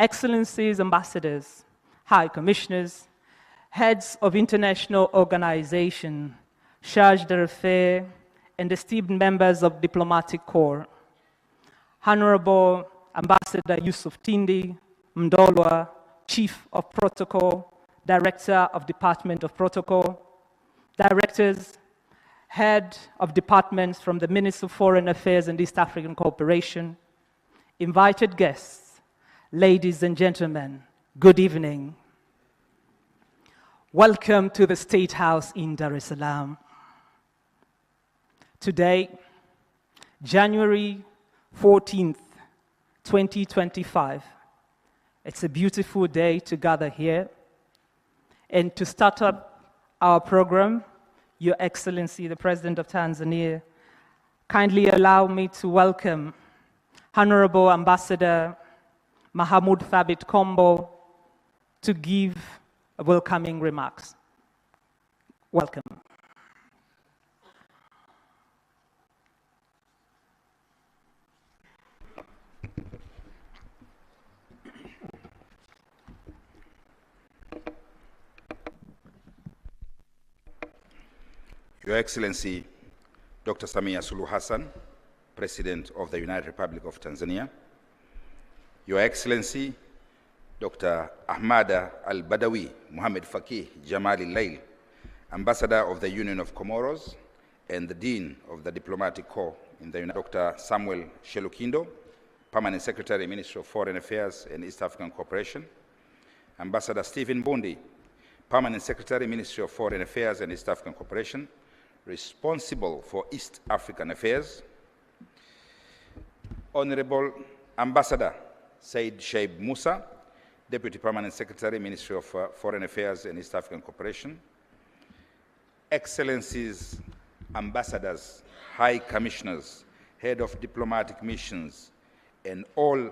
Excellencies, ambassadors, high commissioners, heads of international organizations, chargé d'affaires, and esteemed members of diplomatic corps, Honorable Ambassador Yusuf Tindi Mdolwa, Chief of Protocol, Director of Department of Protocol, Directors, Head of Departments from the Ministry of Foreign Affairs and East African Cooperation, invited guests, ladies and gentlemen, good evening. Welcome to the State House in Dar es Salaam. Today, January 14th, 2025, it's a beautiful day to gather here. And to start up our program, Your Excellency, the President of Tanzania, kindly allow me to welcome Honorable Ambassador Mahamoud Thabit Kombo to give welcoming remarks. Welcome. Your Excellency, Dr. Samia Suluhu Hassan, President of the United Republic of Tanzania, Your Excellency, Dr. Ahmada Al-Badawi Mohamed Fakih Jamali Lail, Ambassador of the Union of Comoros and the Dean of the Diplomatic Corps in the United States, Dr. Samuel Shelukindo, Permanent Secretary, Ministry of Foreign Affairs and East African Cooperation, Ambassador Stephen Bundi, Permanent Secretary, Ministry of Foreign Affairs and East African Cooperation, responsible for East African Affairs, Honorable Ambassador Said Shaib Musa, Deputy Permanent Secretary, Ministry of Foreign Affairs and East African Cooperation, Excellencies, Ambassadors, High Commissioners, Head of Diplomatic Missions, and all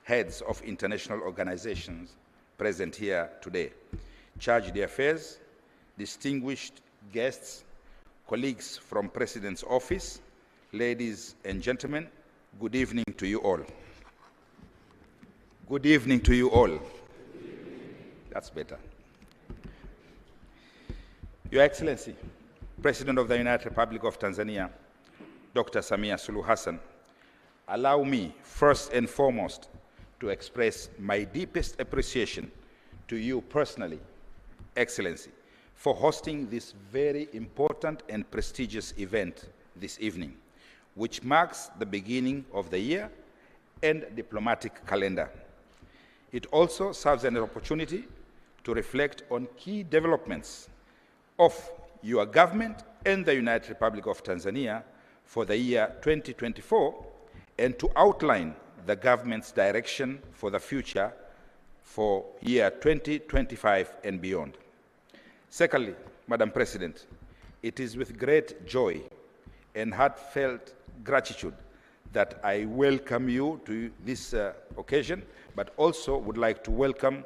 heads of international organizations present here today, Chargé d'Affaires, distinguished guests, colleagues from President's Office, ladies and gentlemen, good evening to you all. Good evening to you all. That's better. Your Excellency, President of the United Republic of Tanzania, Dr. Samia Suluhu Hassan, allow me first and foremost to express my deepest appreciation to you personally, Excellency, for hosting this very important and prestigious event this evening, which marks the beginning of the year and diplomatic calendar. It also serves as an opportunity to reflect on key developments of your government and the United Republic of Tanzania for the year 2024 and to outline the government's direction for the future for year 2025 and beyond. Secondly, Madam President, it is with great joy and heartfelt gratitude that I welcome you to this occasion, but also would like to welcome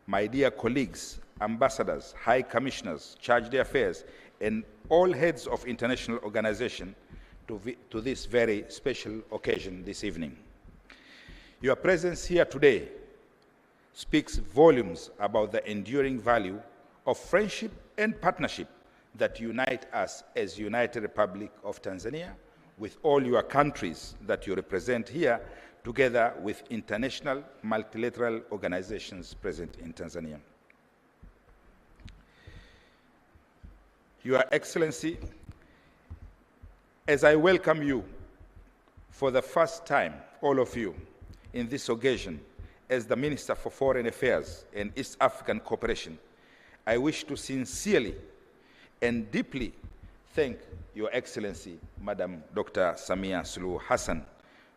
my dear colleagues, ambassadors, high commissioners, chargé d'affaires, and all heads of international organizations to this very special occasion this evening. Your presence here today speaks volumes about the enduring value of friendship and partnership that unite us as United Republic of Tanzania with all your countries that you represent here, together with international multilateral organizations present in Tanzania. Your Excellency, as I welcome you for the first time, all of you, in this occasion, as the Minister for Foreign Affairs and East African Cooperation, I wish to sincerely and deeply thank Your Excellency, Madam Dr. Samia Suluhu Hassan,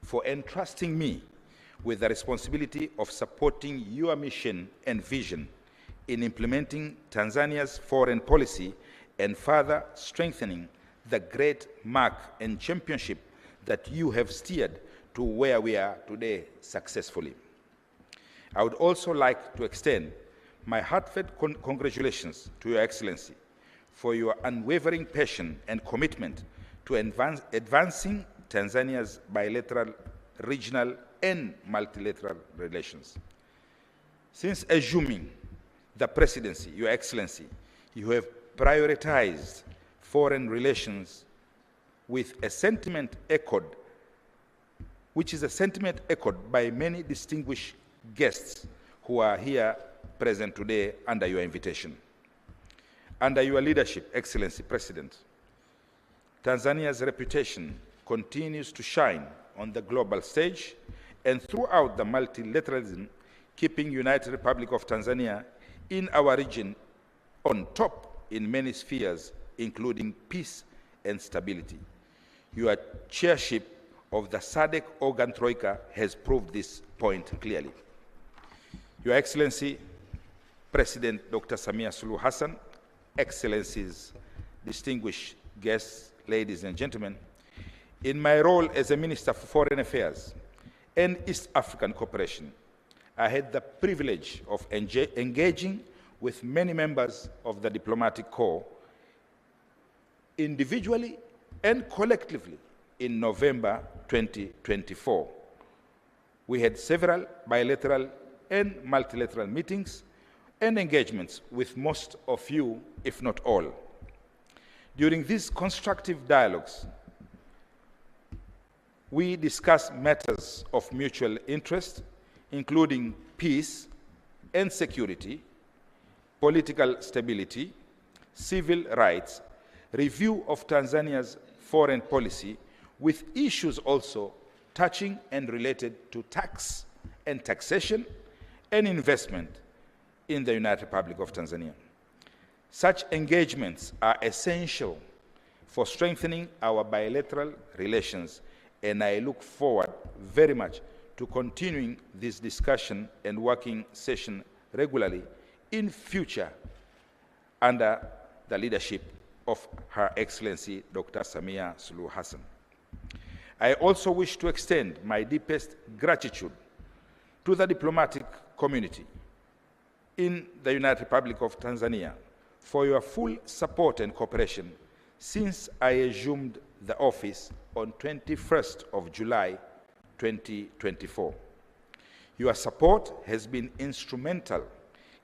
for entrusting me with the responsibility of supporting your mission and vision in implementing Tanzania's foreign policy and further strengthening the great mark and championship that you have steered to where we are today successfully. I would also like to extend my heartfelt congratulations to Your Excellency for your unwavering passion and commitment to advancing Tanzania's bilateral, regional, and multilateral relations. Since assuming the presidency, Your Excellency, you have prioritized foreign relations with a sentiment echoed, which is a sentiment echoed by many distinguished guests who are here present today under your invitation. Under your leadership, Excellency President, Tanzania's reputation continues to shine on the global stage and throughout the multilateralism, keeping United Republic of Tanzania in our region on top in many spheres, including peace and stability. Your chairship of the SADC organ troika has proved this point clearly. Your Excellency, President Dr. Samia Suluhu Hassan, Excellencies, distinguished guests, ladies and gentlemen, in my role as a Minister for Foreign Affairs and East African Cooperation, I had the privilege of engaging with many members of the diplomatic corps individually and collectively in November 2024. We had several bilateral and multilateral meetings and engagements with most of you, if not all. During these constructive dialogues, we discussed matters of mutual interest, including peace and security, political stability, civil rights, review of Tanzania's foreign policy, with issues also touching and related to tax and taxation and investment in the United Republic of Tanzania. Such engagements are essential for strengthening our bilateral relations, and I look forward very much to continuing this discussion and working session regularly in future under the leadership of Her Excellency Dr. Samia Suluhu Hassan. I also wish to extend my deepest gratitude to the diplomatic community in the United Republic of Tanzania for your full support and cooperation since I assumed the office on 21st of July 2024. Your support has been instrumental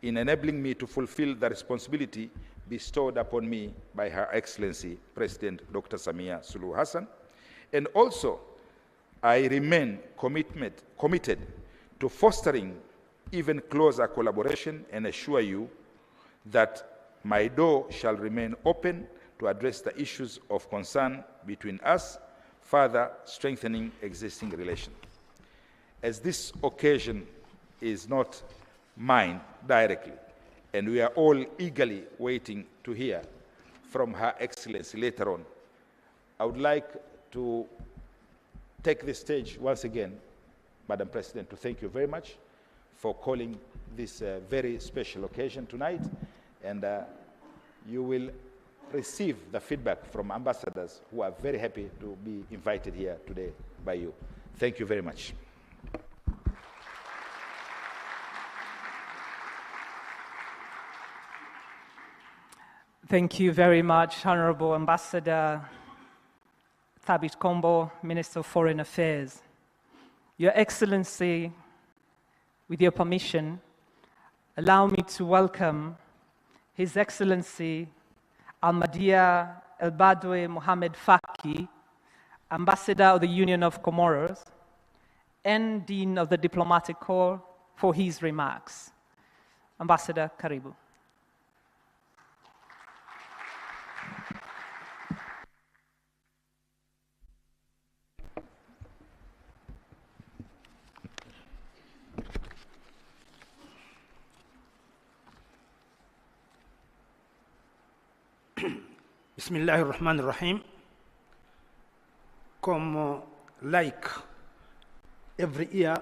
in enabling me to fulfill the responsibility bestowed upon me by Her Excellency President Dr. Samia Suluhu Hassan, and also I remain committed to fostering even closer collaboration and assure you that my door shall remain open to address the issues of concern between us, further strengthening existing relations. As this occasion is not mine directly, and we are all eagerly waiting to hear from Her Excellency later on, I would like to take the stage once again, Madam President, to thank you very much for calling this very special occasion tonight, and you will receive the feedback from ambassadors who are very happy to be invited here today by you. Thank you very much. Thank you very much, Honorable Ambassador Thabit Kombo, Minister of Foreign Affairs. Your Excellency, with your permission, allow me to welcome His Excellency Almadia El-Badwe Mohamed Faki, Ambassador of the Union of Comoros and Dean of the Diplomatic Corps, for his remarks. Ambassador, karibu. Bismillahirrahmanirrahim. Like every year,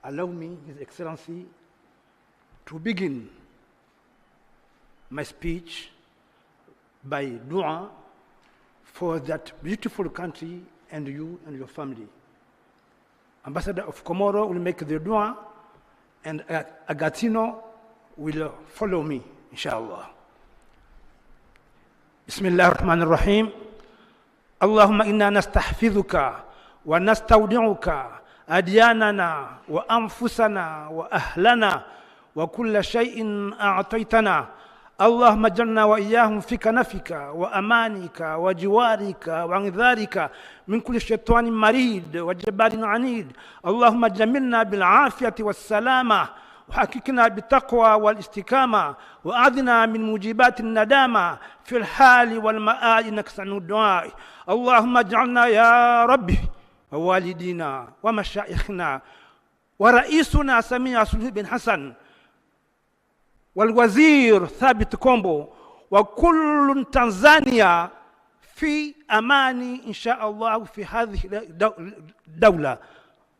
allow me, His Excellency, to begin my speech by dua for that beautiful country and you and your family. Ambassador of Comoro will make the dua, and Agatino will follow me, inshallah. بسم الله الرحمن الرحيم اللهم إنا نستحفظك ونستودعك أدياننا وأنفسنا وأهلنا وكل شيء أعطيتنا. اللهم اجعلنا وإياهم في كنفك وأمانك وجوارك وانذارك من كل شيطان مريد وجبار عنيد. اللهم جملنا بالعافية والسلامة وحققنا بالتقوى والاستقامة وأعذنا من موجبات الندامة في الحال والمآل إنك سميع الدعاء. اللهم اجعلنا يا ربي ووالدينا ومشايخنا ورئيسنا سميع سلوح بن حسن والوزير ثابت كومبو وكل تنزانيا في أمان إن شاء الله في هذه الدولة،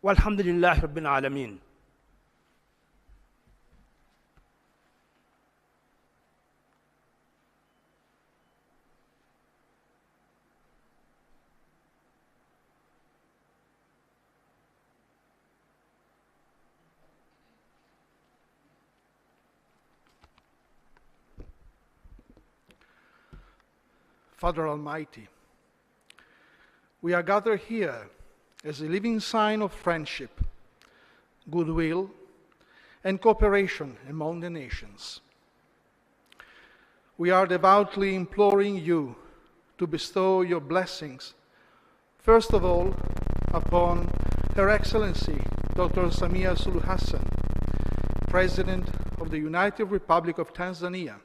والحمد لله رب العالمين. Father Almighty, we are gathered here as a living sign of friendship, goodwill, and cooperation among the nations. We are devoutly imploring you to bestow your blessings, first of all, upon Her Excellency Dr. Samia Suluhu Hassan, President of the United Republic of Tanzania,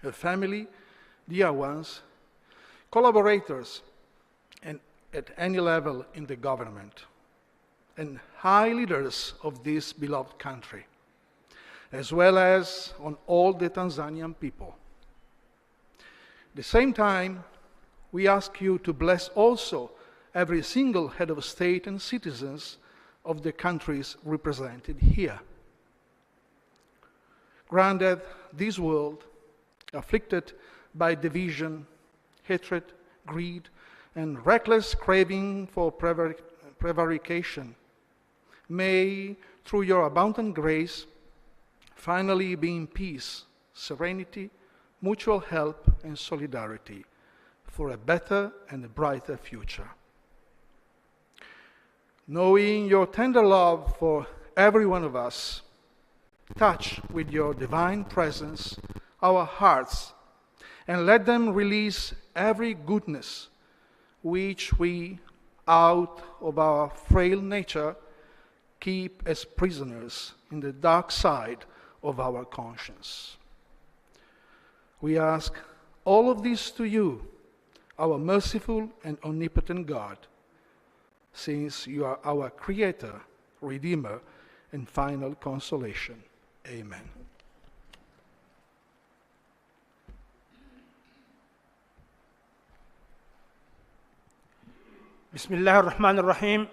her family, dear ones, collaborators, and at any level in the government, and high leaders of this beloved country, as well as on all the Tanzanian people. At the same time, we ask you to bless also every single head of state and citizens of the countries represented here. Grant that this world, afflicted by division, hatred, greed, and reckless craving for prevarication, may, through your abundant grace, finally be in peace, serenity, mutual help, and solidarity for a better and a brighter future. Knowing your tender love for every one of us, touch with your divine presence our hearts and let them release every goodness which we, out of our frail nature, keep as prisoners in the dark side of our conscience. We ask all of this to you, our merciful and omnipotent God, since you are our Creator, Redeemer, and final consolation. Amen. بسم الله الرحمن الرحيم.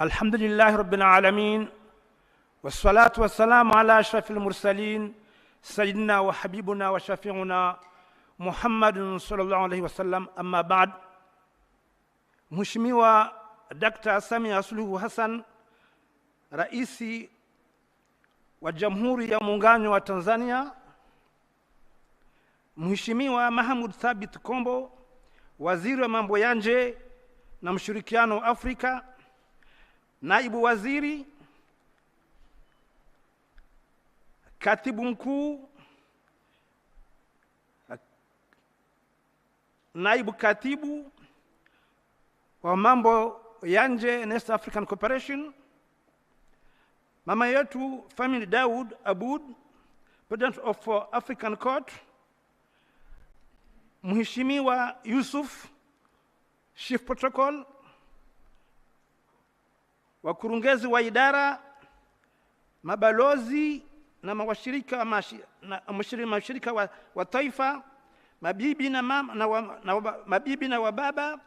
الحمد لله رب العالمين، والصلاة والسلام على أشرف المرسلين سيدنا وحبيبنا وشفيعنا محمد صلى الله عليه وسلم. أما بعد. Mheshimiwa Dr. Samia Suluhu Hassan, Rais wa Jamhuri ya Muungano wa Tanzania, Mheshimiwa Mahmud Thabit Kombo, Waziri wa Mambo ya Nje na Mshirikiano wa Afrika, Naibu Waziri, Katibu Mkuu, Naibu Katibu wa Mambo ya Nje and East African Cooperation, Mama yetu Family Daud Aboud, President of African Court, Mheshimiwa Yusuf, Chief Protocol, wakurugenzi wa idara, mabalozi na mashirika wa taifa, mabibi na wababa,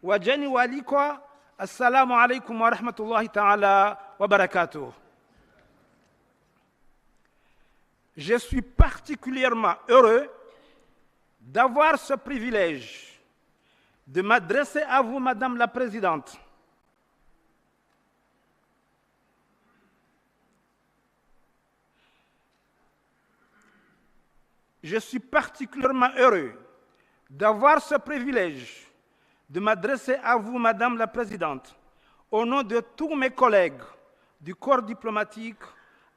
wageni waalikwa, assalamu alaikum wa rahmatullahi ta'ala wa barakatuh. Je suis particulièrement heureux d'avoir ce privilège de m'adresser à vous, Madame la Présidente. Je suis particulièrement heureux d'avoir ce privilège de m'adresser à vous, Madame la Présidente, au nom de tous mes collègues du corps diplomatique,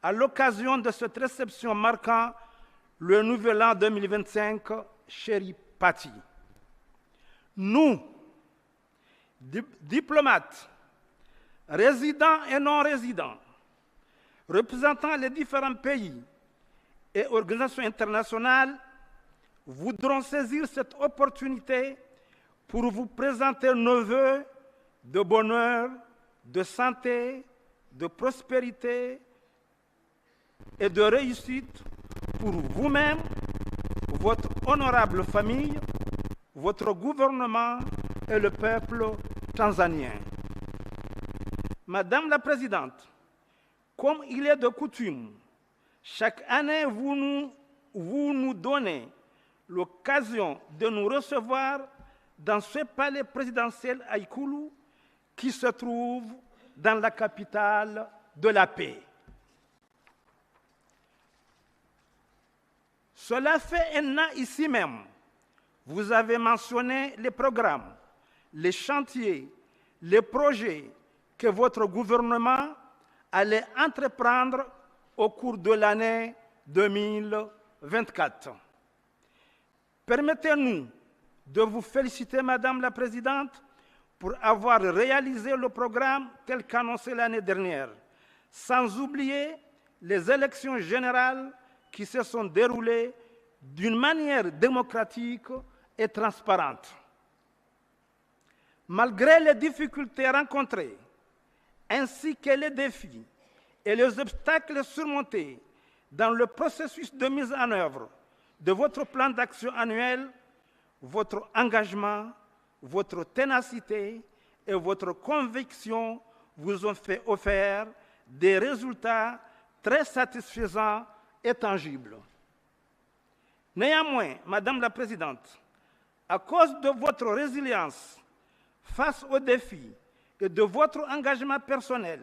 à l'occasion de cette réception marquant le nouvel an 2025, chérie Patti. Nous, diplomates, résidents et non résidents, représentant les différents pays et organisations internationales, voudrons saisir cette opportunité pour vous présenter nos vœux de bonheur, de santé, de prospérité et de réussite pour vous-même, votre honorable famille, votre gouvernement et le peuple tanzanien. Madame la Présidente, comme il est de coutume, chaque année vous nous donnez l'occasion de nous recevoir dans ce palais présidentiel à Ikulu qui se trouve dans la capitale de la paix. Cela fait un an ici même. Vous avez mentionné les programmes, les chantiers, les projets que votre gouvernement allait entreprendre au cours de l'année 2024. Permettez-nous de vous féliciter, Madame la Présidente, pour avoir réalisé le programme tel qu'annoncé l'année dernière, sans oublier les élections générales qui se sont déroulées d'une manière démocratique et transparente. Malgré les difficultés rencontrées, ainsi que les défis et les obstacles surmontés dans le processus de mise en œuvre de votre plan d'action annuel, votre engagement, votre ténacité et votre conviction vous ont fait offrir des résultats très satisfaisants et tangibles. Néanmoins, Madame la Présidente, à cause de votre résilience face aux défis et de votre engagement personnel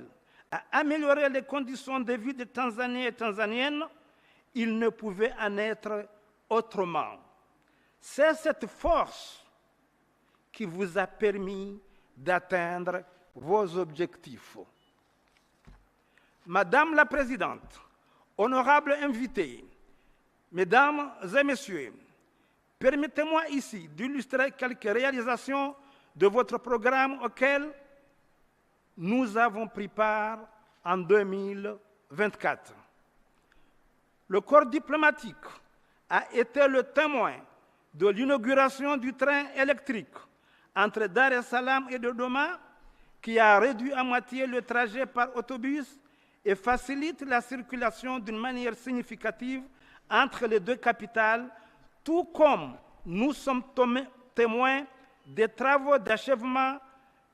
à améliorer les conditions de vie des Tanzaniens et Tanzaniennes, il ne pouvait en être autrement. C'est cette force qui vous a permis d'atteindre vos objectifs. Madame la Présidente, honorables invités, Mesdames et Messieurs, permettez-moi ici d'illustrer quelques réalisations de votre programme auquel nous avons pris part en 2024. Le corps diplomatique a été le témoin de l'inauguration du train électrique entre Dar es Salaam et Dodoma, qui a réduit à moitié le trajet par autobus et facilite la circulation d'une manière significative entre les deux capitales, tout comme nous sommes témoins des travaux d'achèvement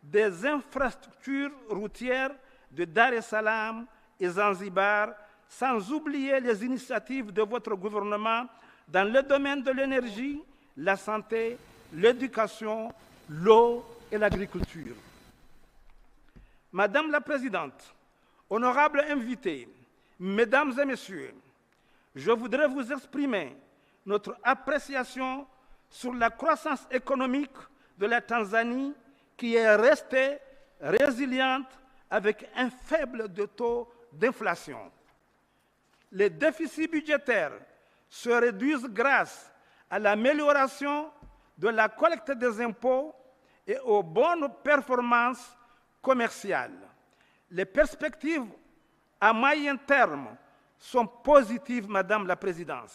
des infrastructures routières de Dar es Salaam et Zanzibar, sans oublier les initiatives de votre gouvernement dans le domaine de l'énergie, la santé, l'éducation, l'eau et l'agriculture. Madame la Présidente, honorables invités, Mesdames et Messieurs, je voudrais vous exprimer notre appréciation sur la croissance économique de la Tanzanie qui est restée résiliente avec un faible taux d'inflation. Les déficits budgétaires se réduisent grâce à l'amélioration de la collecte des impôts et aux bonnes performances commerciales. Les perspectives à moyen terme sont positives, Madame la Présidente.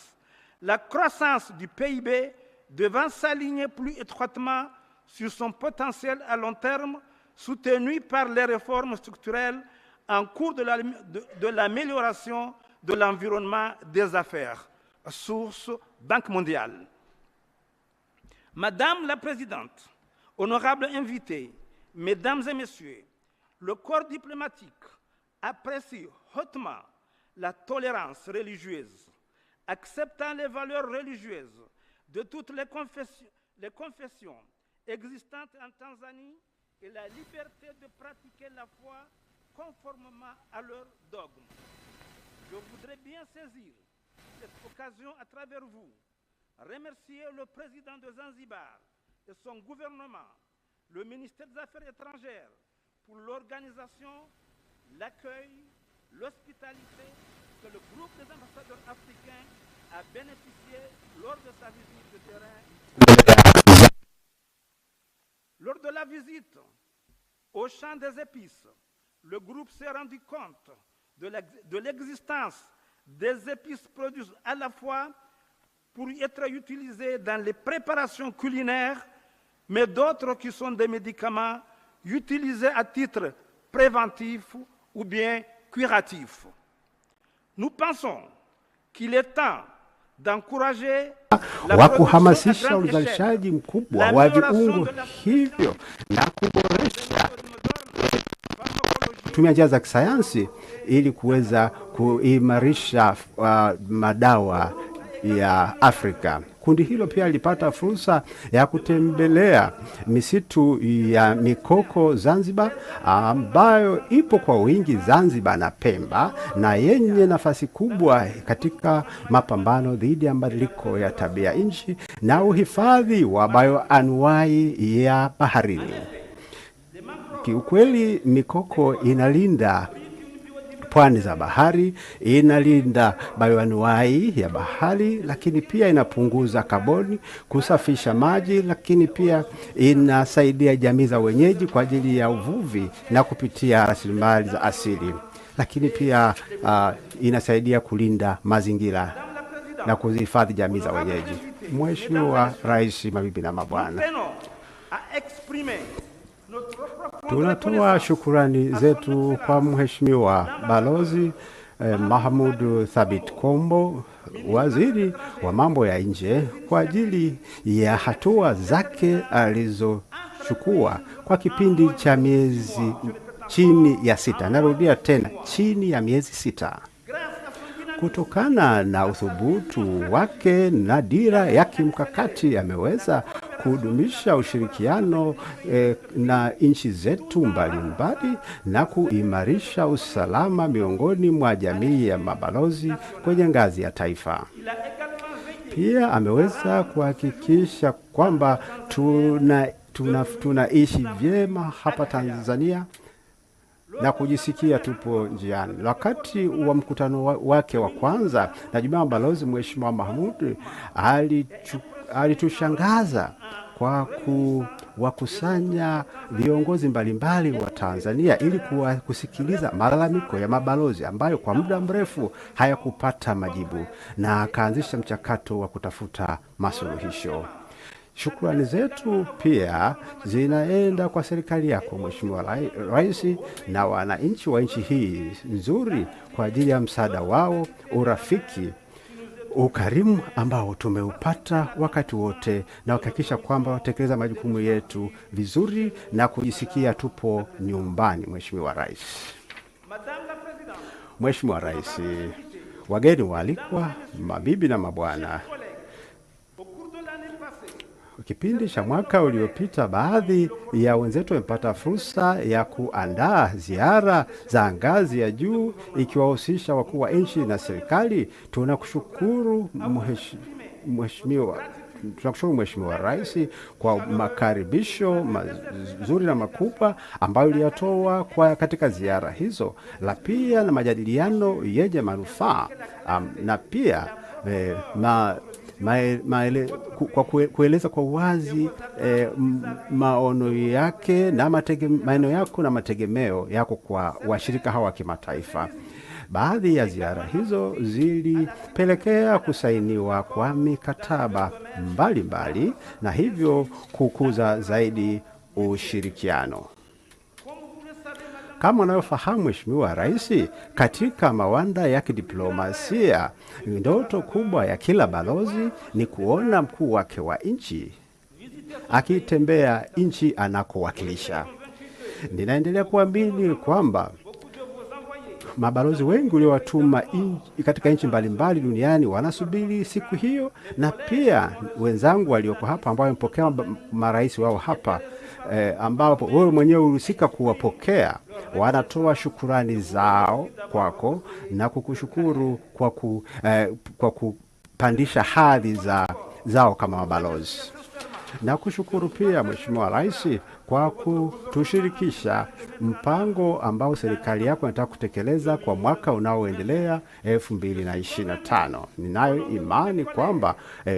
La croissance du PIB devant s'aligner plus étroitement sur son potentiel à long terme, soutenu par les réformes structurelles en cours de l'amélioration de l'environnement des affaires, source Banque mondiale. Madame la Présidente, honorables invités, Mesdames et Messieurs, le corps diplomatique apprécie hautement la tolérance religieuse, acceptant les valeurs religieuses de toutes les confessions existantes en Tanzanie et la liberté de pratiquer la foi conformément à leurs dogmes. Je voudrais bien saisir cette occasion à travers vous, remercier le président de Zanzibar et son gouvernement, le ministère des Affaires étrangères, pour l'organisation, l'accueil, l'hospitalité que le groupe des ambassadeurs africains a bénéficié lors de sa visite de terrain. Lors de la visite au champ des épices, le groupe s'est rendu compte de l'existence des épices produites à la fois pour être utilisées dans les préparations culinaires, mais d'autres qui sont des médicaments utilisés à titre préventif ou bien curatif. Nous pensons qu'il est temps d'encourager wa kuhamasisha uzalishaji mkubwa wa viungo hivyo na kuboresha kutumia njia za kisayansi ili kuweza kuimarisha madawa ya Afrika. Kundi hilo pia lilipata fursa ya kutembelea misitu ya mikoko Zanzibar, ambayo ipo kwa wingi Zanzibar na Pemba, na yenye nafasi kubwa katika mapambano dhidi ya mabadiliko ya tabia nchi na uhifadhi wa bioanuwai ya baharini. Kiukweli mikoko inalinda pwani za bahari, inalinda bioanuwai ya bahari, lakini pia inapunguza kaboni, kusafisha maji, lakini pia inasaidia jamii za wenyeji kwa ajili ya uvuvi na kupitia rasilimali za asili, lakini pia inasaidia kulinda mazingira na kuhifadhi jamii za wenyeji. Mheshimiwa Rais, mabibi na mabwana, tunatoa shukurani zetu kwa Mheshimiwa Balozi Mahmoud Thabit Kombo, waziri wa mambo ya nje, kwa ajili ya hatua zake alizochukua kwa kipindi cha miezi chini ya 6. Narudia tena, chini ya miezi 6. Kutokana na uthubutu wake na dira ya kimkakati, ameweza kudumisha ushirikiano na nchi zetu mbalimbali na kuimarisha usalama miongoni mwa jamii ya mabalozi kwenye ngazi ya taifa. Pia ameweza kuhakikisha kwamba tunaishi vyema hapa Tanzania na kujisikia tupo njiani. Wakati wa mkutano wake wa kwanza na jumuiya ya mabalozi, Mheshimiwa Mahmoud alitushangaza kwa kuwakusanya viongozi mbalimbali wa Tanzania ili kusikiliza malalamiko ya mabalozi ambayo kwa muda mrefu hayakupata majibu, na akaanzisha mchakato wa kutafuta masuluhisho. Shukrani zetu pia zinaenda kwa serikali yako Mheshimiwa Rais na wananchi wa nchi hii nzuri kwa ajili ya msaada wao, urafiki, ukarimu ambao tumeupata wakati wote, na kuhakikisha kwamba watekeleza majukumu yetu vizuri na kujisikia tupo nyumbani. Mheshimiwa Rais. Mheshimiwa Rais, wageni waalikwa, mabibi na mabwana, kipindi cha mwaka uliopita baadhi ya wenzetu wamepata fursa ya kuandaa ziara za ngazi ya juu ikiwahusisha wakuu wa nchi na serikali. Tunakushukuru Mheshimiwa Rais kwa makaribisho mazuri na makubwa ambayo uliyatoa katika ziara hizo, la pia na majadiliano yenye manufaa, na pia kwa kueleza kwa uwazi maono yake na maono yako na mategemeo yako kwa washirika hawa wa kimataifa. Baadhi ya ziara hizo zilipelekea kusainiwa kwa mikataba mbalimbali na hivyo kukuza zaidi ushirikiano. Kama unavyofahamu Mheshimiwa Rais, katika mawanda ya kidiplomasia, ndoto kubwa ya kila balozi ni kuona mkuu wake wa nchi akitembea nchi anakowakilisha. Ninaendelea kuamini kwamba mabalozi wengi uliowatuma katika nchi mbalimbali duniani wanasubiri siku hiyo, na pia wenzangu walioko hapa ambao wamepokea marais wao hapa, ambapo wewe mwenyewe ulihusika kuwapokea, wanatoa shukurani zao kwako na kukushukuru kwa kupandisha hadhi zao kama mabalozi. na kushukuru pia Mheshimiwa Rais kwa kutushirikisha mpango ambao serikali yako inataka kutekeleza kwa mwaka unaoendelea 2025. Ninayo imani kwamba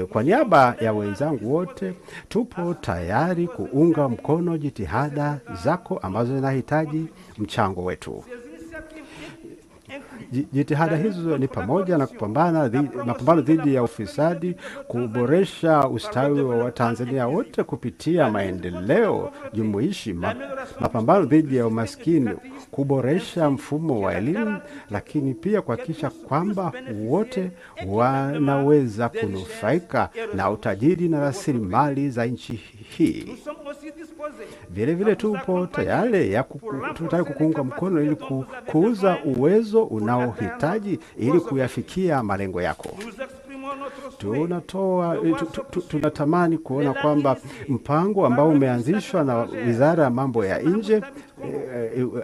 kwa niaba ya wenzangu wote tupo tayari kuunga mkono jitihada zako ambazo zinahitaji mchango wetu. Jitihada hizo ni pamoja na mapambano dhidi ya ufisadi, kuboresha ustawi wa Watanzania wote kupitia maendeleo jumuishi, mapambano dhidi ya umaskini, kuboresha mfumo wa elimu, lakini pia kuhakikisha kwamba wote wanaweza kunufaika na utajiri na rasilimali za nchi hii. Vile vile tupo tayari kukuunga mkono ili kuuza uwezo unaohitaji ili kuyafikia malengo yako. Tunatamani kuona kwamba mpango ambao umeanzishwa na Wizara ya Mambo ya Nje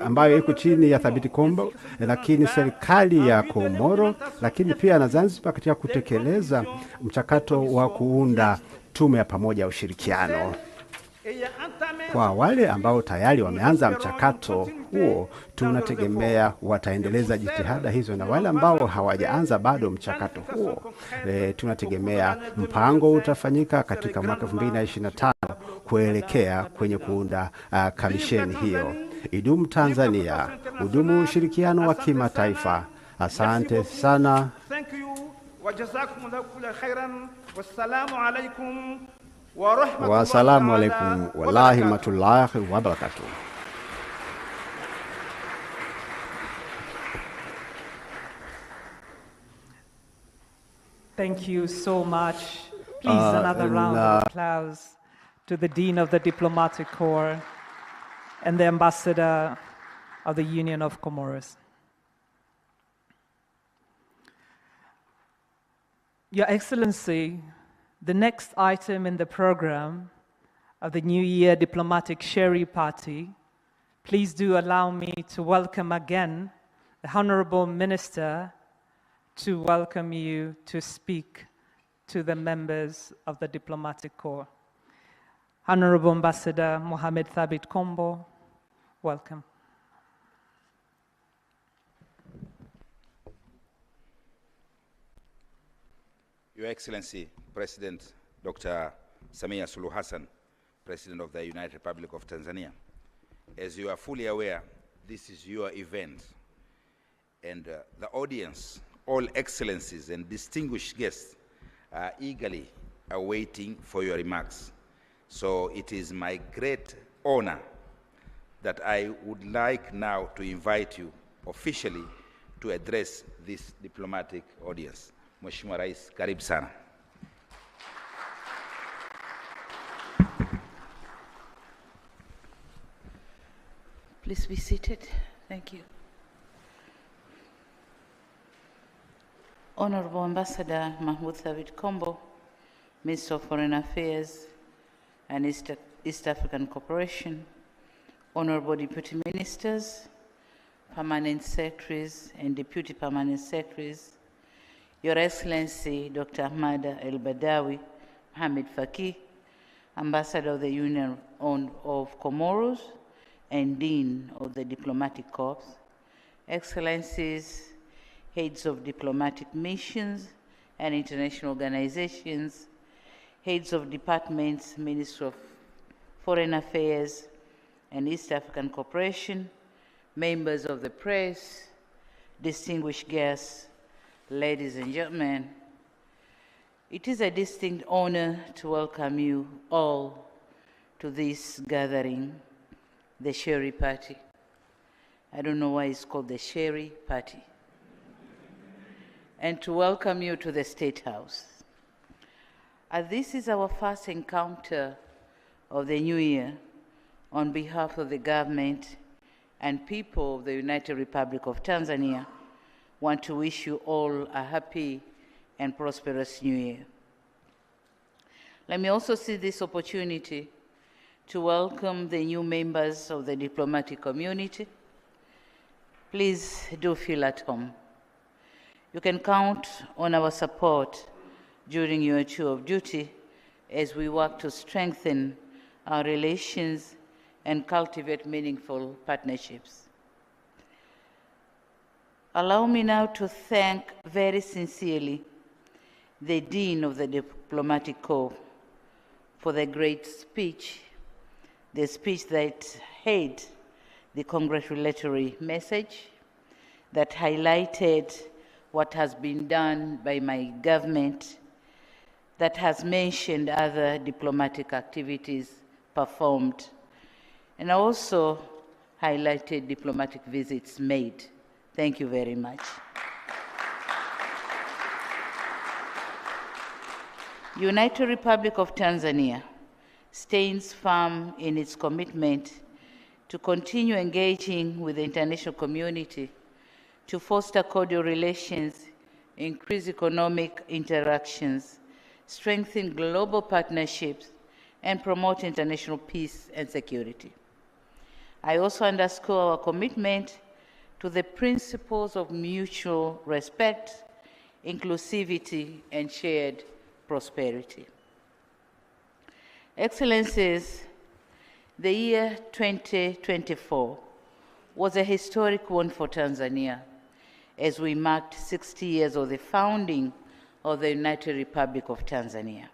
ambayo iko chini ya Thabit Kombo, lakini serikali ya Komoro, lakini pia na Zanzibar katika kutekeleza mchakato wa kuunda tume ya pamoja ya ushirikiano. Kwa wale ambao tayari wameanza mchakato huo, tunategemea wataendeleza jitihada hizo, na wale ambao hawajaanza bado mchakato huo, tunategemea mpango utafanyika katika mwaka 2025 kuelekea kwenye kuunda kamisheni hiyo. Idumu Tanzania, udumu ushirikiano wa kimataifa. Asante sana. Wassalamu alaikum warahmatullahi wabarakatuh. Thank you so much. Please, another round of applause to the Dean of the Diplomatic Corps and the Ambassador of the Union of Comoros. Your Excellency, the next item in the program of the New Year Diplomatic Sherry Party, please do allow me to welcome again the Honorable Minister to welcome you to speak to the members of the Diplomatic Corps. Honorable Ambassador Mohamed Thabit Kombo, welcome. Your Excellency, President Dr. Samia Suluhu Hassan, President of the United Republic of Tanzania. As you are fully aware, this is your event, and the audience, all excellencies and distinguished guests are eagerly awaiting for your remarks. So it is my great honor that I would like now to invite you officially to address this diplomatic audience. Mheshimiwa Rais, karibu sana. Please be seated. Thank you. Honorable Ambassador Mahmoud Thabit Kombo, Minister of Foreign Affairs and East African Cooperation, Honorable Deputy Ministers, Permanent Secretaries and Deputy Permanent Secretaries, Your Excellency Dr. Ahmad El-Badawi Mohamed Faki, Ambassador of the Union of Comoros and Dean of the Diplomatic Corps, Excellencies, Heads of Diplomatic Missions and International Organizations, Heads of Departments, Ministry of Foreign Affairs and East African Cooperation, members of the press, distinguished guests, ladies and gentlemen, it is a distinct honor to welcome you all to this gathering, the Sherry Party. I don't know why it's called the Sherry Party. And to welcome you to the State House. As this is our first encounter of the new year, on behalf of the government and people of the United Republic of Tanzania, want to wish you all a happy and prosperous new year. Let me also seize this opportunity to welcome the new members of the diplomatic community. Please do feel at home. You can count on our support during your tour of duty as we work to strengthen our relations and cultivate meaningful partnerships. Allow me now to thank very sincerely the Dean of the Diplomatic Corps for the great speech, the speech that had the congratulatory message, that highlighted what has been done by my government, that has mentioned other diplomatic activities performed, and also highlighted diplomatic visits made. Thank you very much. United Republic of Tanzania stands firm in its commitment to continue engaging with the international community to foster cordial relations, increase economic interactions, strengthen global partnerships, and promote international peace and security. I also underscore our commitment to the principles of mutual respect, inclusivity, and shared prosperity. Excellencies, the year 2024 was a historic one for Tanzania as we marked 60 years of the founding of the United Republic of Tanzania.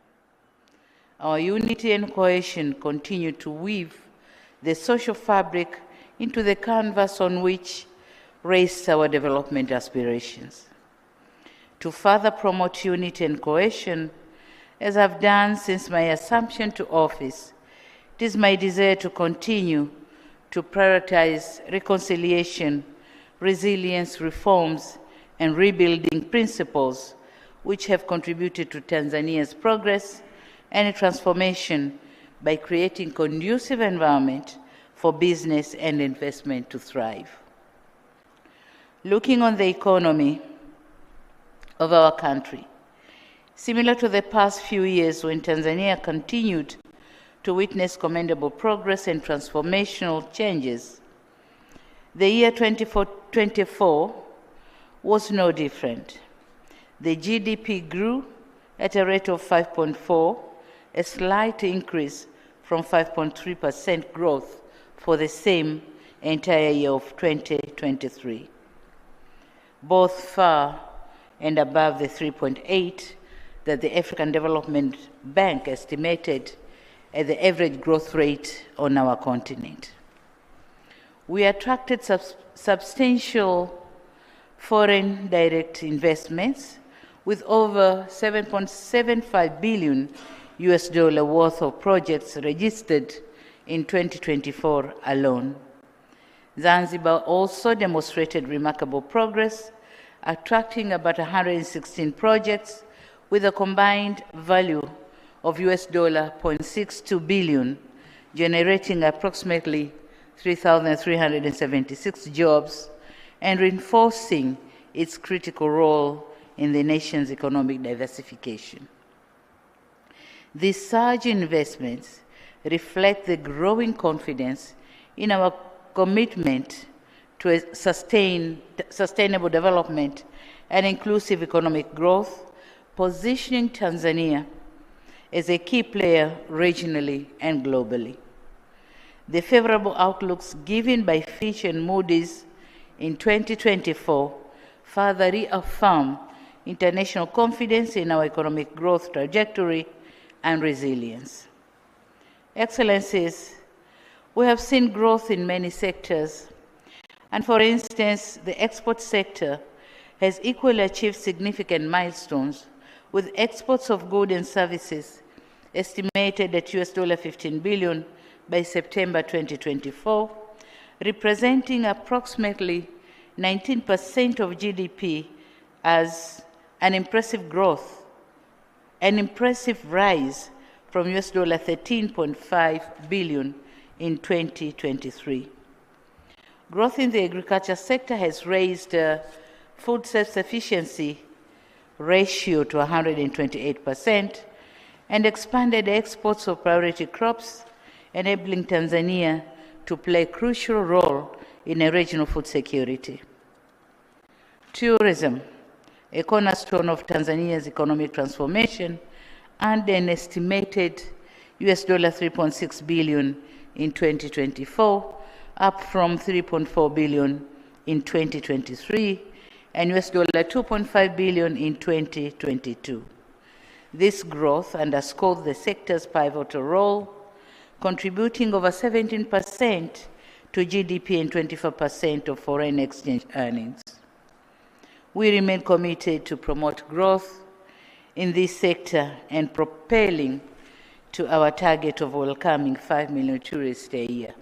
Our unity and cohesion continue to weave the social fabric into the canvas on which rests our development aspirations. To further promote unity and cohesion, as I've done since my assumption to office, it is my desire to continue to prioritize reconciliation, resilience, reforms, and rebuilding principles which have contributed to Tanzania's progress and transformation by creating conducive environment for business and investment to thrive. Looking on the economy of our country, similar to the past few years when Tanzania continued to witness commendable progress and transformational changes, the year 2024 was no different. The GDP grew at a rate of 5.4%, a slight increase from 5.3% growth for the same entire year of 2023, both far and above the 3.8% that the African Development Bank estimated at the average growth rate on our continent. We attracted substantial foreign direct investments with over $7.75 billion worth of projects registered in 2024 alone. Zanzibar also demonstrated remarkable progress, attracting about 116 projects with a combined value of $0.62 billion, generating approximately 3,376 jobs and reinforcing its critical role in the nation's economic diversification. These surge investments reflect the growing confidence in our commitment to a sustainable development and inclusive economic growth, positioning Tanzania as a key player regionally and globally. The favorable outlooks given by Fitch and Moody's in 2024 further reaffirm international confidence in our economic growth trajectory and resilience. Excellencies, we have seen growth in many sectors, and for instance, the export sector has equally achieved significant milestones, with exports of goods and services estimated at $15 billion by September 2024, representing approximately 19% of GDP, as an impressive growth, an impressive rise from $13.5 billion in 2023. Growth in the agriculture sector has raised food self-sufficiency ratio to 128% and expanded exports of priority crops, enabling Tanzania to play a crucial role in a regional food security. Tourism, a cornerstone of Tanzania's economic transformation, earned an estimated US $3.6 billion in 2024, up from $3.4 billion in 2023, and US $2.5 billion in 2022. This growth underscores the sector's pivotal role, contributing over 17% to GDP and 24% of foreign exchange earnings. We remain committed to promote growth in this sector and propelling to our target of welcoming 5 million tourists a year.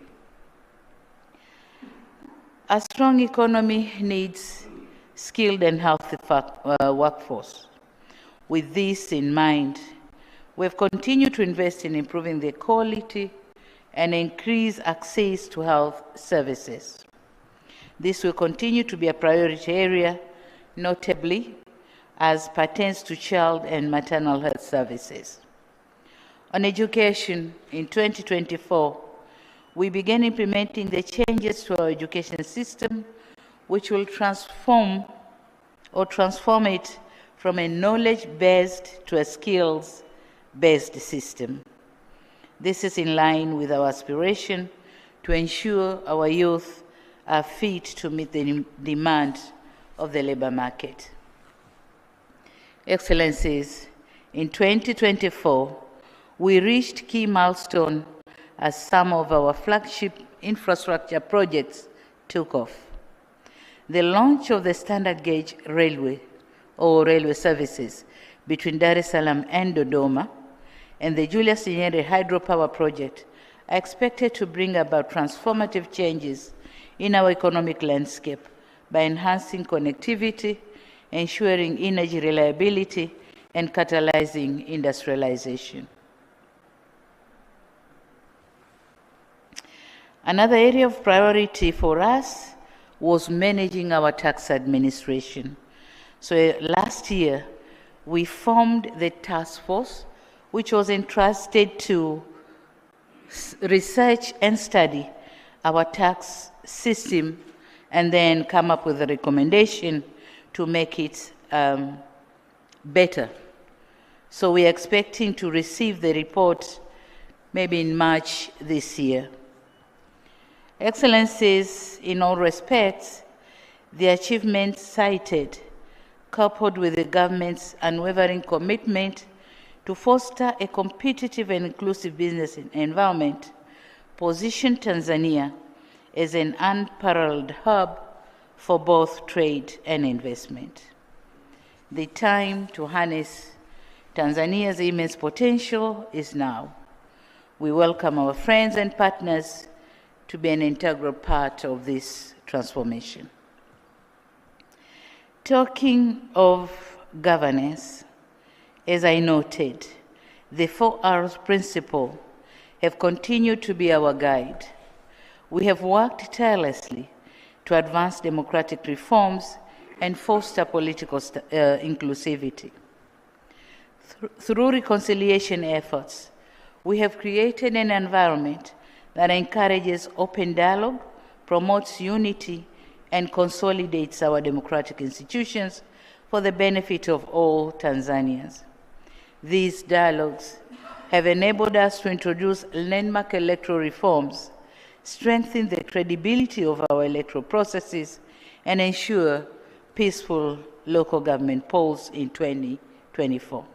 A strong economy needs skilled and healthy workforce. With this in mind, we have continued to invest in improving the quality and increase access to health services. This will continue to be a priority area, notably as pertains to child and maternal health services. On education, in 2024, we began implementing the changes to our education system, which will transform it from a knowledge-based to a skills-based system. This is in line with our aspiration to ensure our youth are fit to meet the demand of the labor market. Excellencies, in 2024, we reached key milestones as some of our flagship infrastructure projects took off. The launch of the standard gauge railway or railway services between Dar es Salaam and Dodoma and the Julius Nyerere hydropower project are expected to bring about transformative changes in our economic landscape by enhancing connectivity, ensuring energy reliability, and catalyzing industrialization. Another area of priority for us was managing our tax administration. So last year, we formed the task force, which was entrusted to research and study our tax system and then come up with a recommendation to make it better. So we are expecting to receive the report maybe in March this year. Excellencies, in all respects, the achievements cited, coupled with the government's unwavering commitment to foster a competitive and inclusive business environment, position Tanzania as an unparalleled hub for both trade and investment. The time to harness Tanzania's immense potential is now. We welcome our friends and partners to be an integral part of this transformation. Talking of governance, as I noted, the 4Rs principle have continued to be our guide. We have worked tirelessly to advance democratic reforms and foster political inclusivity. Through reconciliation efforts, we have created an environment that encourages open dialogue, promotes unity, and consolidates our democratic institutions for the benefit of all Tanzanians. These dialogues have enabled us to introduce landmark electoral reforms, strengthen the credibility of our electoral processes, and ensure peaceful local government polls in 2024.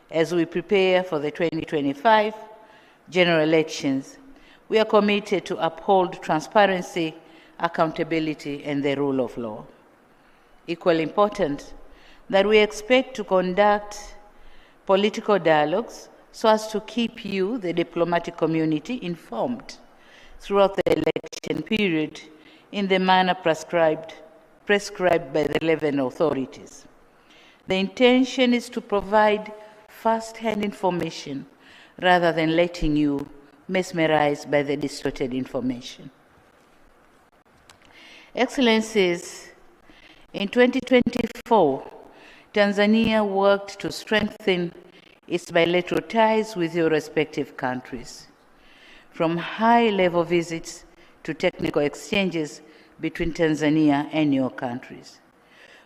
As we prepare for the 2025 general elections, we are committed to uphold transparency, accountability, and the rule of law. Equally important, that we expect to conduct political dialogues so as to keep you, the diplomatic community, informed throughout the election period in the manner prescribed by the relevant authorities. The intention is to provide first-hand information rather than letting you mesmerized by the distorted information. Excellencies, in 2024, Tanzania worked to strengthen its bilateral ties with your respective countries, from high-level visits to technical exchanges between Tanzania and your countries.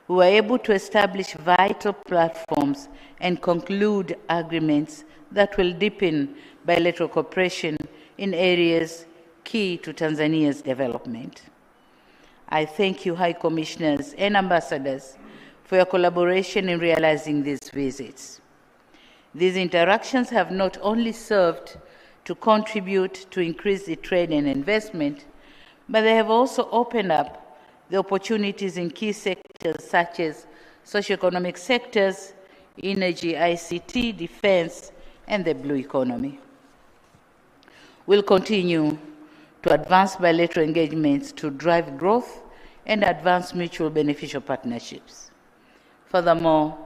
we were able to establish vital platforms and conclude agreements that will deepen bilateral cooperation in areas key to Tanzania's development. I thank you, High Commissioners and Ambassadors, for your collaboration in realizing these visits. These interactions have not only served to contribute to increased trade and investment, but they have also opened up the opportunities in key sectors such as socioeconomic sectors, energy, ICT, defense, and the blue economy. We'll continue to advance bilateral engagements to drive growth and advance mutual beneficial partnerships. Furthermore,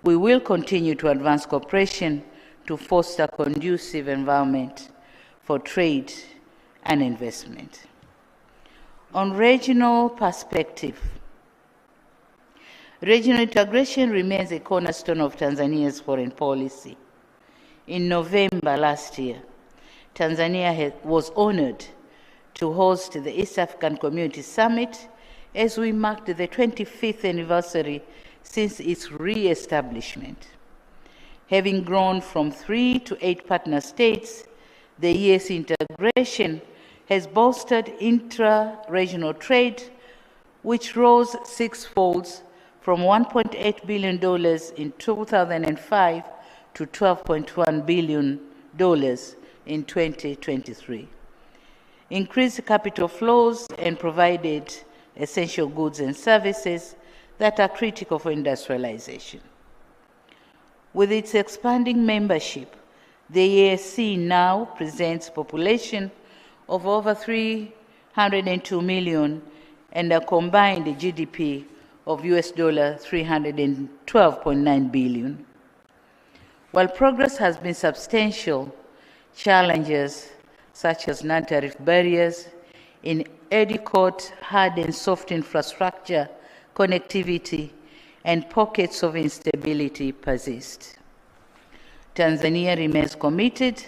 we will continue to advance cooperation to foster a conducive environment for trade and investment. On regional perspective, regional integration remains a cornerstone of Tanzania's foreign policy. In November last year, Tanzania was honored to host the East African Community Summit as we marked the 25th anniversary since its re-establishment. Having grown from 3 to 8 partner states, the EAC integration has bolstered intra-regional trade, which rose sixfold from $1.8 billion in 2005 to $12.1 billion in 2023. Increased capital flows and provided essential goods and services that are critical for industrialization. With its expanding membership, the EAC now presents a population of over 302 million and a combined GDP of US $312.9 billion. While progress has been substantial, challenges such as non-tariff barriers, inadequate hard and soft infrastructure, connectivity, and pockets of instability persist. Tanzania remains committed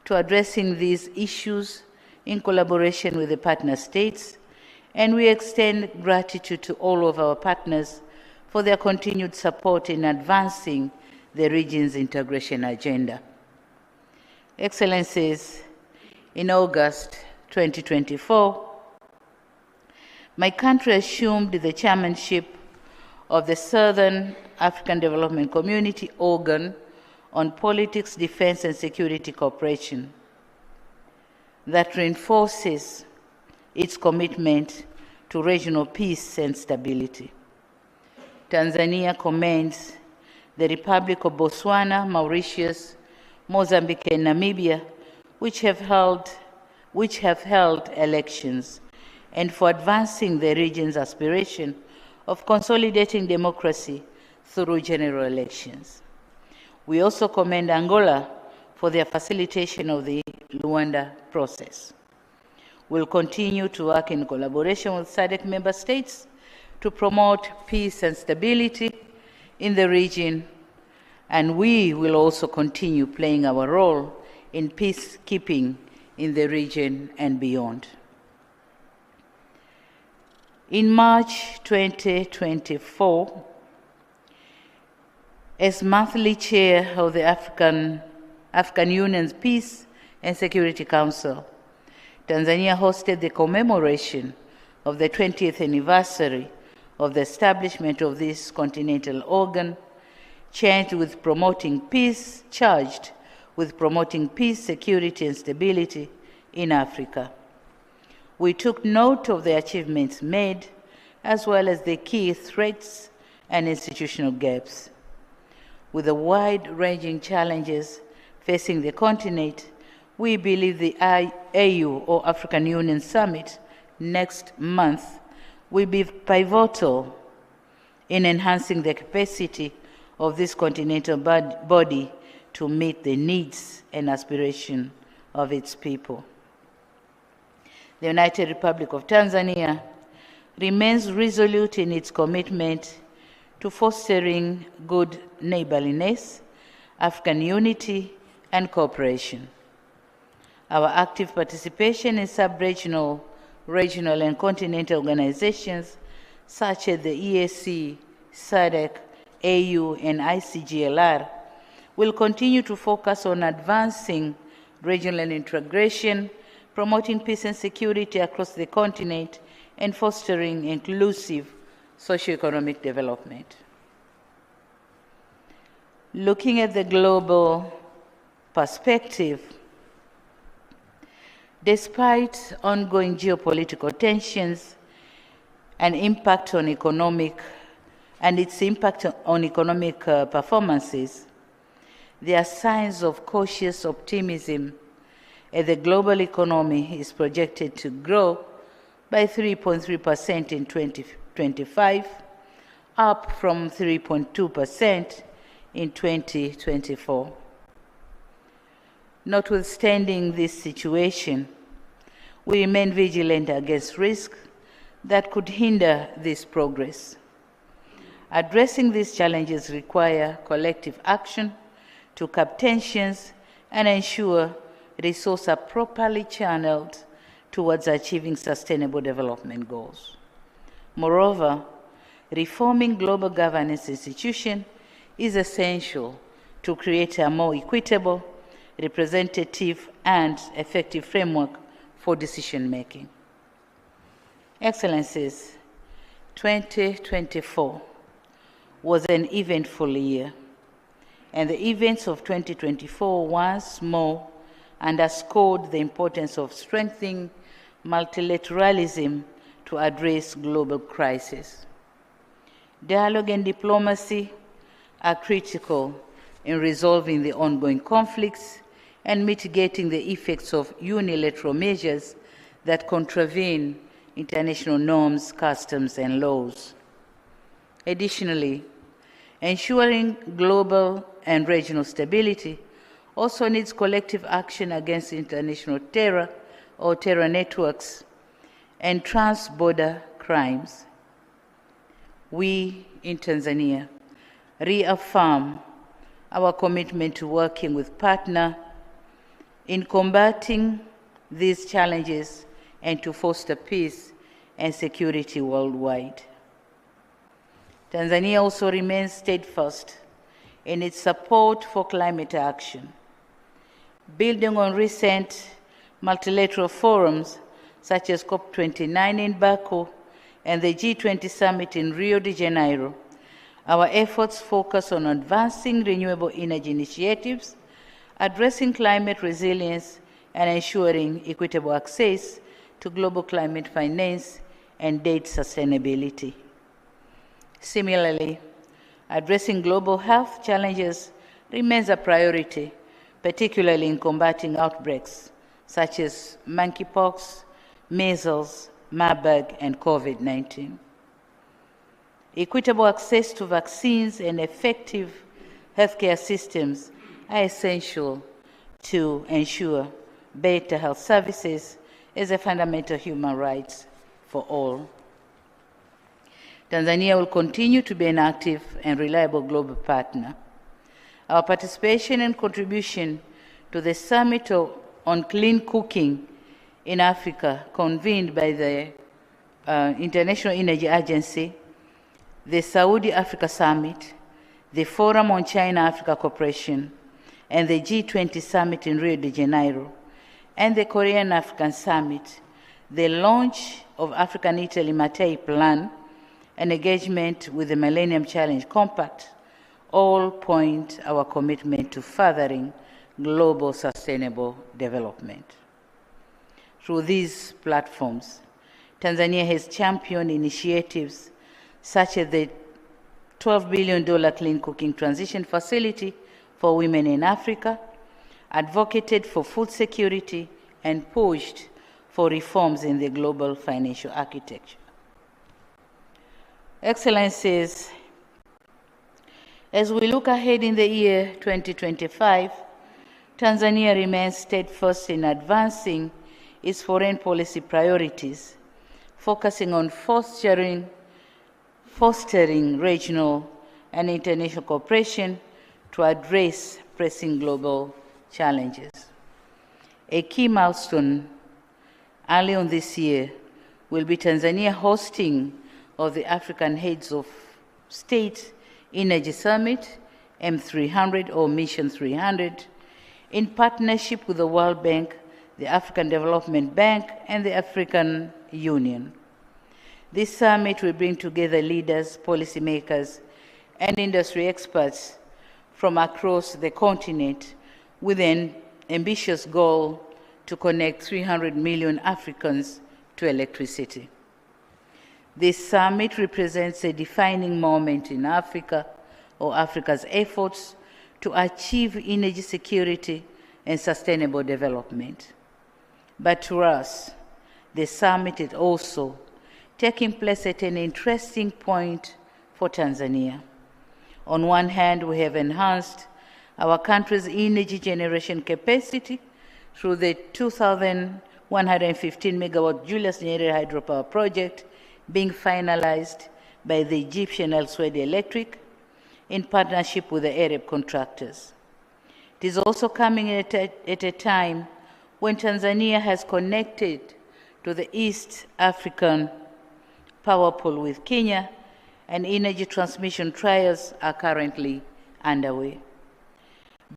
to addressing these issues in collaboration with the partner states, and we extend gratitude to all of our partners for their continued support in advancing the region's integration agenda. Excellencies, in August 2024, my country assumed the chairmanship of the Southern African Development Community organ on politics, defense, and security cooperation that reinforces its commitment to regional peace and stability. Tanzania commends the Republic of Botswana, Mauritius, Mozambique, and Namibia, which have held elections, and for advancing the region's aspiration of consolidating democracy through general elections. We also commend Angola for their facilitation of the Luanda process. We'll continue to work in collaboration with SADC member states to promote peace and stability in the region, and we will also continue playing our role in peacekeeping in the region and beyond. In March 2024, as monthly chair of the African Union's Peace and Security Council, Tanzania hosted the commemoration of the 20th anniversary of the establishment of this continental organ, charged with promoting peace, security, and stability in Africa. We took note of the achievements made, as well as the key threats and institutional gaps. With the wide-ranging challenges facing the continent, we believe the AU, or African Union Summit, next month will be pivotal in enhancing the capacity of this continental body to meet the needs and aspirations of its people. The United Republic of Tanzania remains resolute in its commitment to fostering good neighborliness, African unity, and cooperation. Our active participation in sub-regional, regional, and continental organizations such as the EAC, SADC, AU, and ICGLR, will continue to focus on advancing regional integration, promoting peace and security across the continent, and fostering inclusive socioeconomic development. Looking at the global perspective, despite ongoing geopolitical tensions and its impact on economic performances, there are signs of cautious optimism as the global economy is projected to grow by 3.3% in 2025, up from 3.2% in 2024. Notwithstanding this situation, we remain vigilant against risks that could hinder this progress. Addressing these challenges require collective action to curb tensions and ensure resources are properly channeled towards achieving sustainable development goals. Moreover, reforming global governance institutions is essential to create a more equitable, representative, and effective framework for decision-making. Excellencies, 2024 was an eventful year, and the events of 2024 once more underscored the importance of strengthening multilateralism to address global crises. Dialogue and diplomacy are critical in resolving the ongoing conflicts and mitigating the effects of unilateral measures that contravene international norms, customs, and laws. Additionally, ensuring global and regional stability also needs collective action against international terror or terror networks and trans-border crimes. We in Tanzania reaffirm our commitment to working with partners in combating these challenges and to foster peace and security worldwide. Tanzania also remains steadfast in its support for climate action. Building on recent multilateral forums such as COP29 in Baku and the G20 summit in Rio de Janeiro, our efforts focus on advancing renewable energy initiatives, addressing climate resilience, and ensuring equitable access to global climate finance and debt sustainability. Similarly, addressing global health challenges remains a priority, particularly in combating outbreaks such as monkeypox, measles, Marburg, and COVID-19. Equitable access to vaccines and effective healthcare systems are essential to ensure better health services as a fundamental human right for all. Tanzania will continue to be an active and reliable global partner. Our participation and contribution to the Summit on Clean Cooking in Africa, convened by the International Energy Agency, the Saudi Africa Summit, the Forum on China-Africa Cooperation, and the G20 Summit in Rio de Janeiro, and the Korean-African Summit, the launch of African-Italy Matei Plan, and engagement with the Millennium Challenge Compact, all point our commitment to furthering global sustainable development. Through these platforms, Tanzania has championed initiatives such as the $12 billion Clean Cooking Transition Facility for Women in Africa, advocated for food security, and pushed for reforms in the global financial architecture. Excellencies, as we look ahead in the year 2025, Tanzania remains steadfast in advancing its foreign policy priorities, focusing on fostering regional and international cooperation to address pressing global challenges. A key milestone early on this year will be Tanzania hosting of the African Heads of State Energy Summit, M300 or Mission 300, in partnership with the World Bank, the African Development Bank, and the African Union. This summit will bring together leaders, policymakers, and industry experts from across the continent with an ambitious goal to connect 300 million Africans to electricity. This summit represents a defining moment in Africa or Africa's efforts to achieve energy security and sustainable development. But to us, the summit is also taking place at an interesting point for Tanzania. On one hand, we have enhanced our country's energy generation capacity through the 2,115 megawatt Julius Nyerere hydropower project being finalized by the Egyptian El Swedi Electric in partnership with the Arab contractors. It is also coming at a time when Tanzania has connected to the East African power pool with Kenya, and energy transmission trials are currently underway.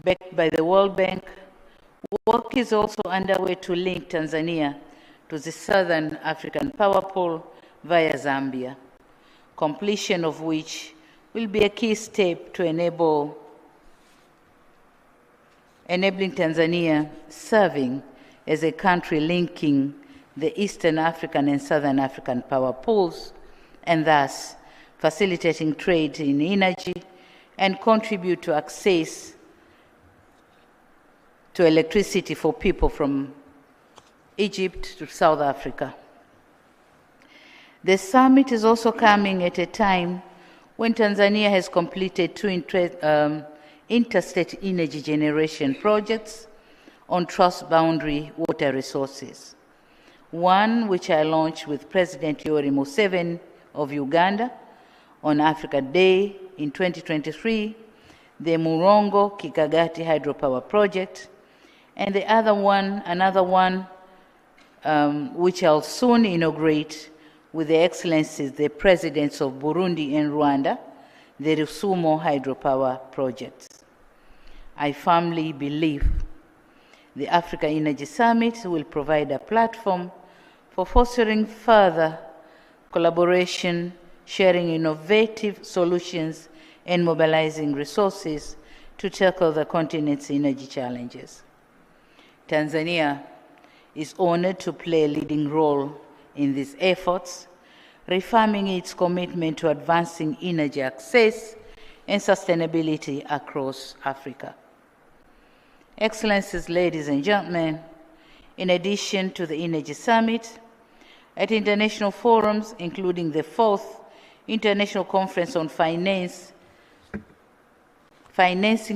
Backed by the World Bank, work is also underway to link Tanzania to the Southern African power pool via Zambia, completion of which will be a key step to enabling Tanzania serving as a country linking the Eastern African and Southern African power pools, and thus facilitating trade in energy and contribute to access to electricity for people from Egypt to South Africa. The summit is also coming at a time when Tanzania has completed two interstate energy generation projects on trans-boundary water resources. One, which I launched with President Yoweri Museveni of Uganda on Africa Day in 2023, the Murongo Kikagati hydropower project, and the another one, which I'll soon inaugurate with the Excellencies, the Presidents of Burundi and Rwanda, the Rusumo hydropower projects. I firmly believe the Africa Energy Summit will provide a platform for fostering further collaboration, sharing innovative solutions, and mobilizing resources to tackle the continent's energy challenges. Tanzania is honored to play a leading role in these efforts, reaffirming its commitment to advancing energy access and sustainability across Africa. Excellencies, ladies and gentlemen, in addition to the Energy Summit, at international forums, including the 4th International Conference on Financing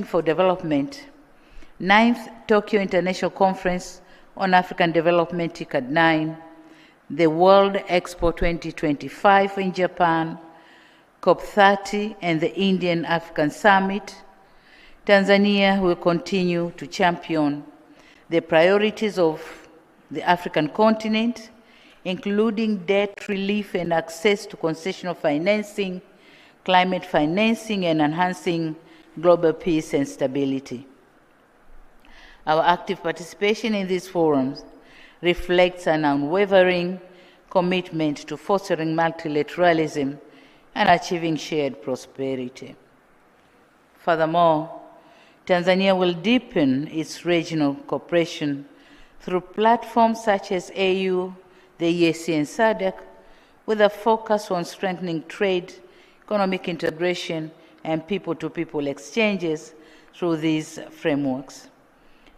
for Development, 9th Tokyo International Conference on African Development, TICAD 9, the World Expo 2025 in Japan, COP30, and the Indian African Summit, Tanzania will continue to champion the priorities of the African continent, including debt relief and access to concessional financing, climate financing, and enhancing global peace and stability. Our active participation in these forums reflects an unwavering commitment to fostering multilateralism and achieving shared prosperity. Furthermore, Tanzania will deepen its regional cooperation through platforms such as AU, the EAC, and SADC, with a focus on strengthening trade, economic integration, and people-to-people exchanges through these frameworks.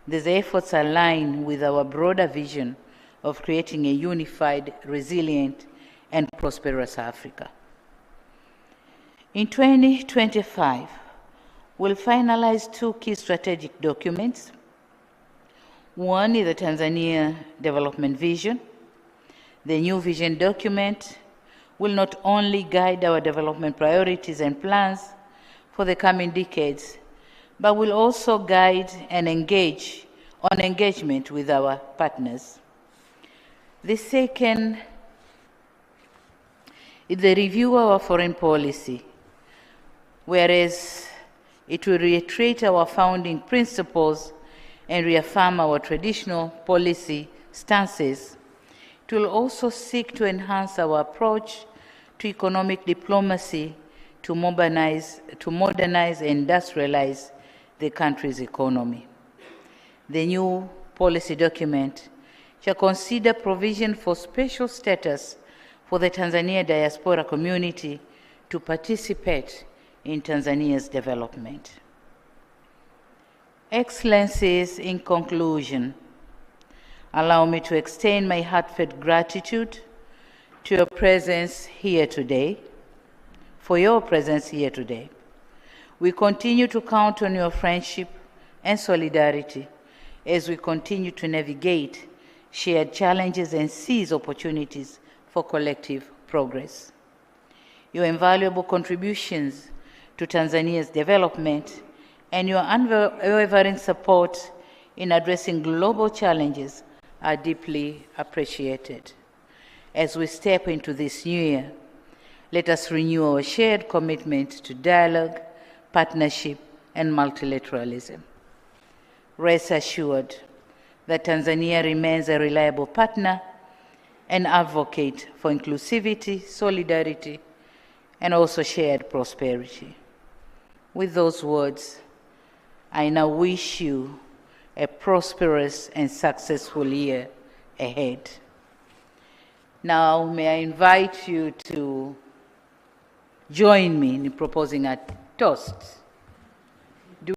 These efforts align with our broader vision of creating a unified, resilient, and prosperous Africa. In 2025, we'll finalize two key strategic documents. One is the Tanzania Development Vision. The new vision document will not only guide our development priorities and plans for the coming decades, but will also guide and engagement with our partners. The second in the review of our foreign policy, whereas it will reiterate our founding principles and reaffirm our traditional policy stances, it will also seek to enhance our approach to economic diplomacy to modernize and industrialize the country's economy. The new policy document shall consider provision for special status for the Tanzania diaspora community to participate in Tanzania's development. Excellencies, in conclusion, allow me to extend my heartfelt gratitude to your presence here today, for your presence here today. We continue to count on your friendship and solidarity as we continue to navigate shared challenges and seize opportunities for collective progress. Your invaluable contributions to Tanzania's development and your unwavering support in addressing global challenges are deeply appreciated. As we step into this new year, let us renew our shared commitment to dialogue, partnership, and multilateralism. Rest assured that Tanzania remains a reliable partner and advocate for inclusivity, solidarity, and also shared prosperity. With those words, I now wish you a prosperous and successful year ahead. Now, may I invite you to join me in proposing a toast.